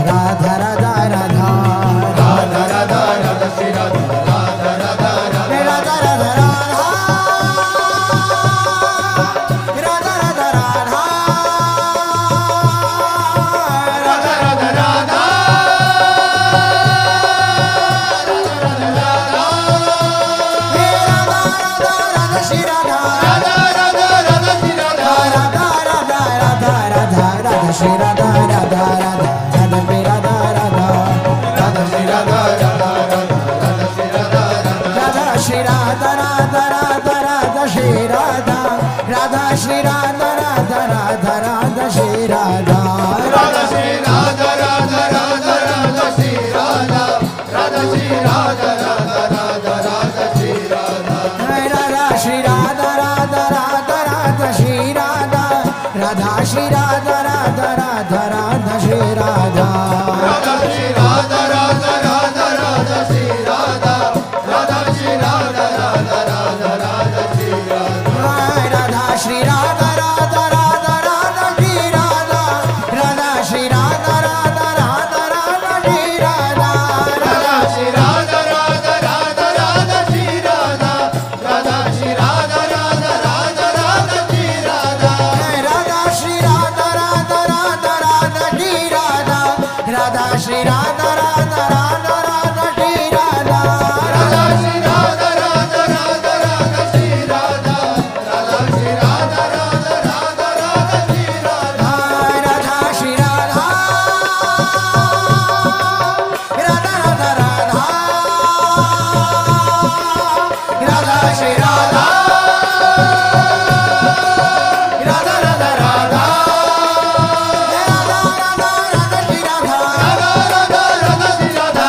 Radha Radha Radha Radha Radha Radha Shri Radha Radha Radha Radha Radha Radha Radha Radha Radha Radha Radha Radha Radha Radha Shri Radha Radha Radha Radha Shri Radha Radha Radha Radha Radha Radha Shri Radha Radha Radha Radha Pay Radha Radha Radha Shri Radha Radha Radha Shri Radha Radha Shri Radha Radha Radha Radha Shri Radha Radha Shri Radha Radha Radha Radha Shri Radha Radha Shri Radha Radha Radha Radha Shri Radha Radha Shri Radha Radha Radha Radha Shri Radha Radha Shri Radha Radha Radha Radha Shri Radha Radha Shri Radha Radha Radha Radha Shri Radha Radha Shri Radha Radha Radha Radha Shri Radha Radha Shri Radha Radha Radha Radha Shri Radha Radha Shri Radha Radha Radha Radha Shri Radha Radha Shri Radha Radha Radha Radha Shri Radha Radha Shri Radha Radha Radha Radha Shri Radha Radha Shri Radha Radha Radha Radha Shri Radha Radha Shri Radha Radha Radha Radha Shri Radha Radha Shri Radha Radha Radha Radha Shri Radha Radha Shri Radha Radha Radha Radha Shri Radha Radha Shri Radha Radha Radha Radha Shri Radha Radha Shri Radha Radha Radha Radha Radha Shri Radha Radha Radha Radha Radha Radha Radha Shri Radha Radha Radha Radha Shri Radha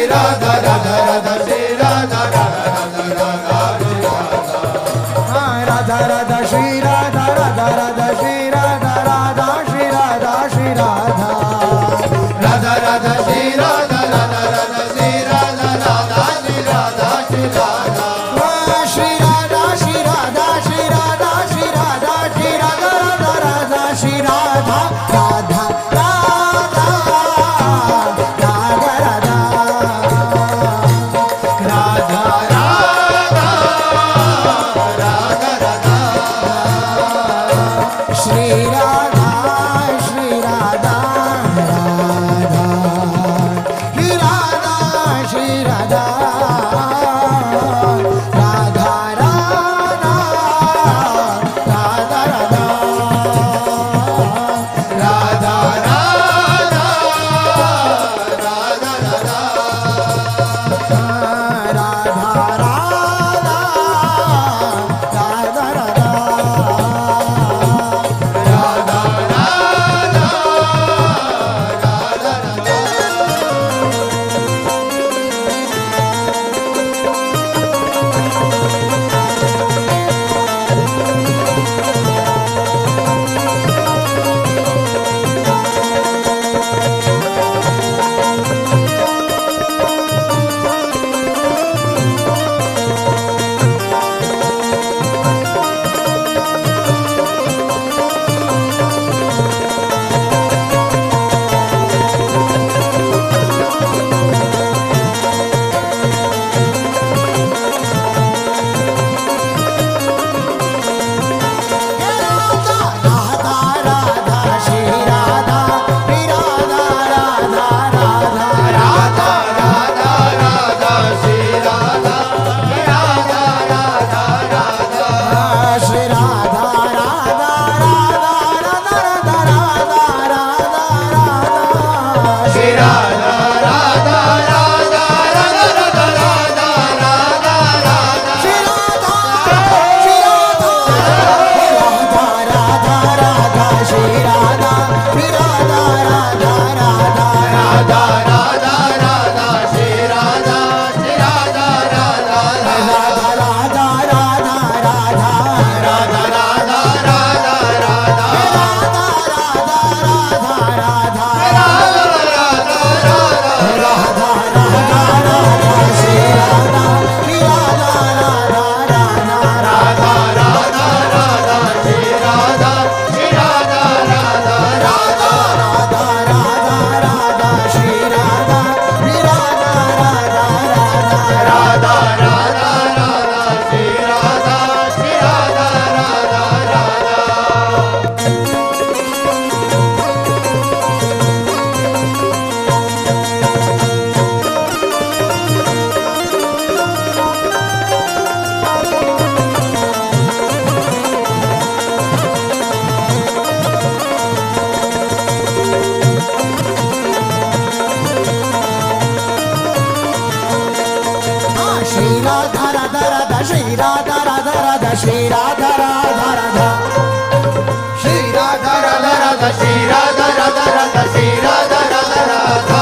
Radha Radha Radha Shri Radha Radha Radha Shri Radha Radha Radha Shri Radha Radha Radha Shri Radha Radha Shri Radha Shri Radha Radha Radha Shri Radha Radha Radha Shri Radha Radha Shri Radha Shri Radha Shri Radha Shri Radha Shri Radha Shri Radha Shri Radha Radha Radha Shri Radha Radha Radha Radha Radha Radha Shri Radha Shri Radha Radha Shri Radha Shri Radha Radha Radha Radha Radha Radha Shri Radha Radha Radha Shri Radha Radha Radha Shri Radha Radha Radha Shri Radha Radha Radha Shri Radha Radha Radha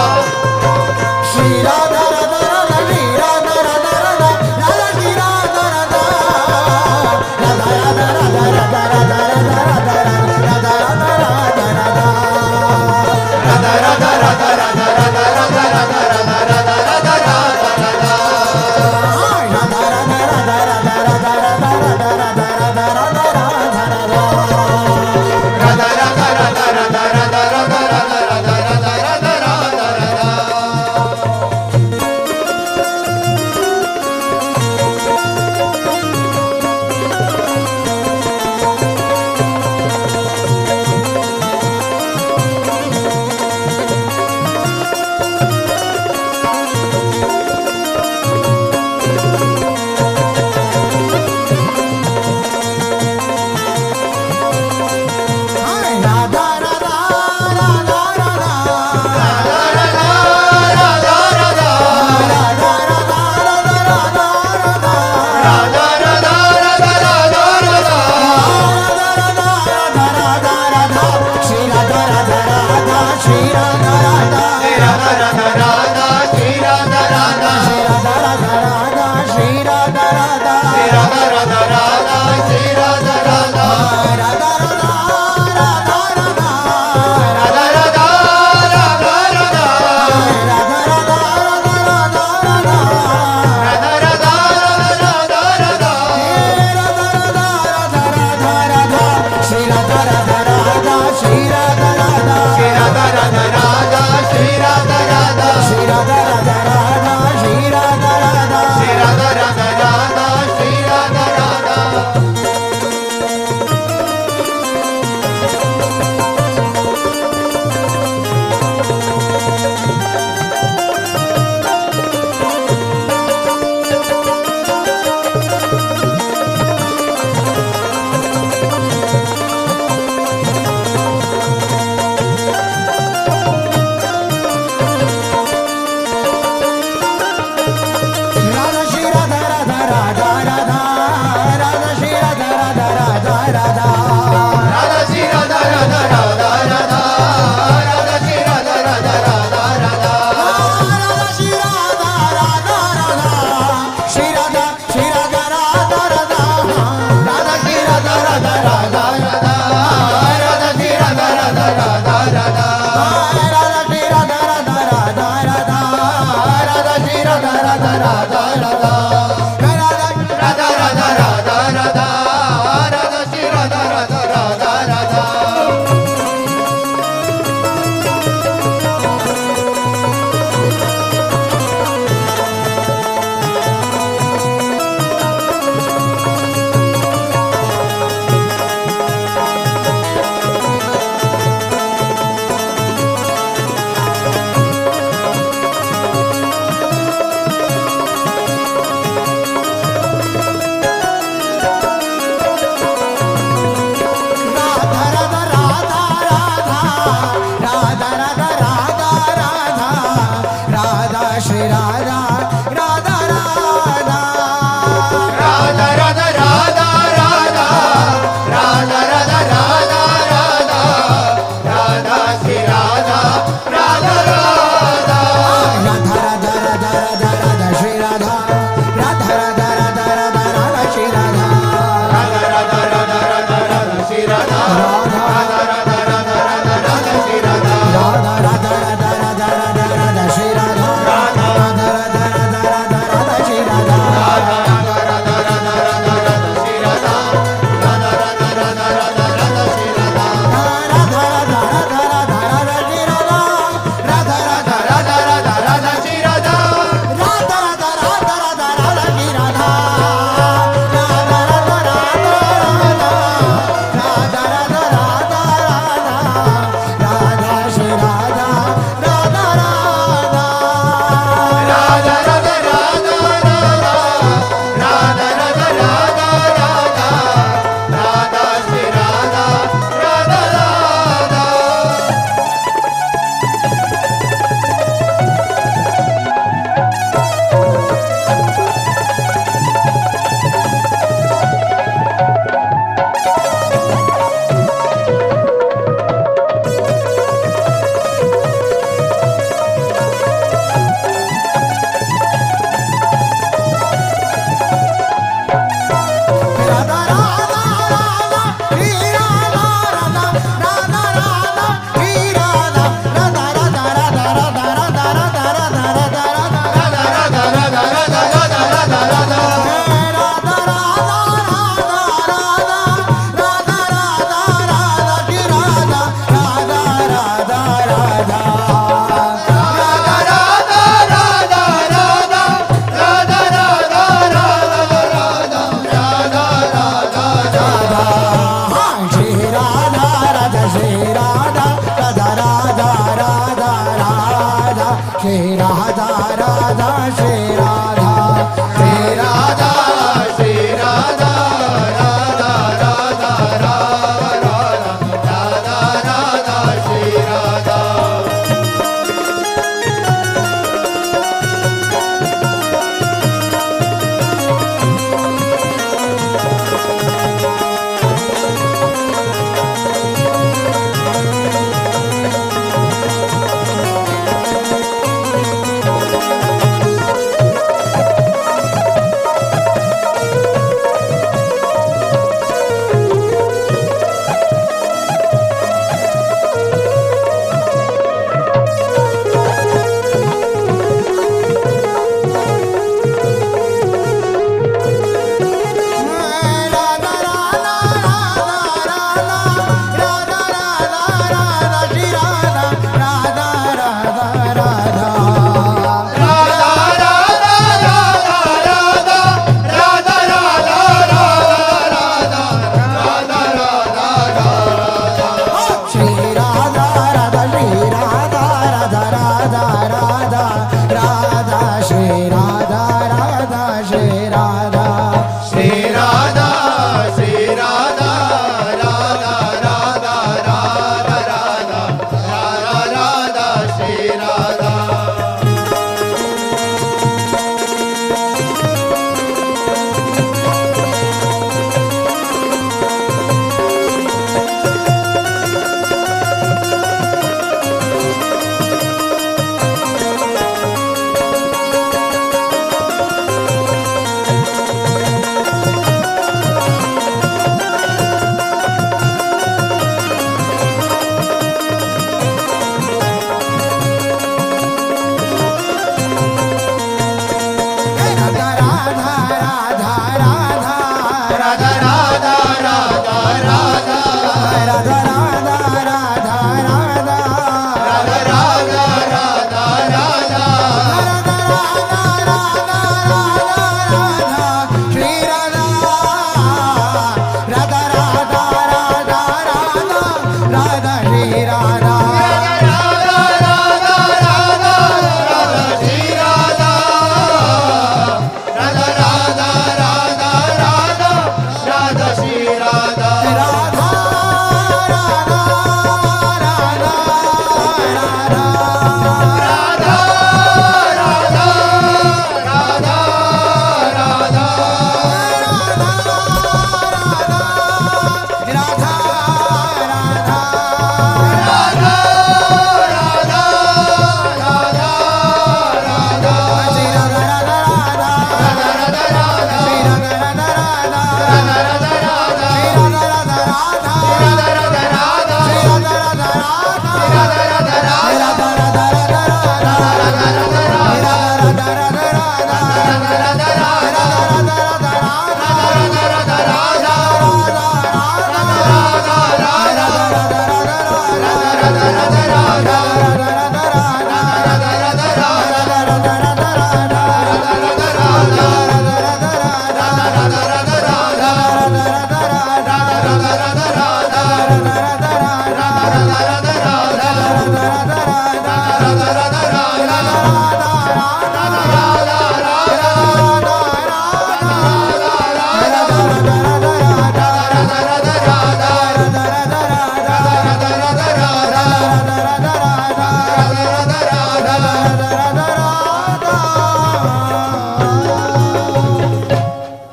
Shri Radha Radha Shri Radha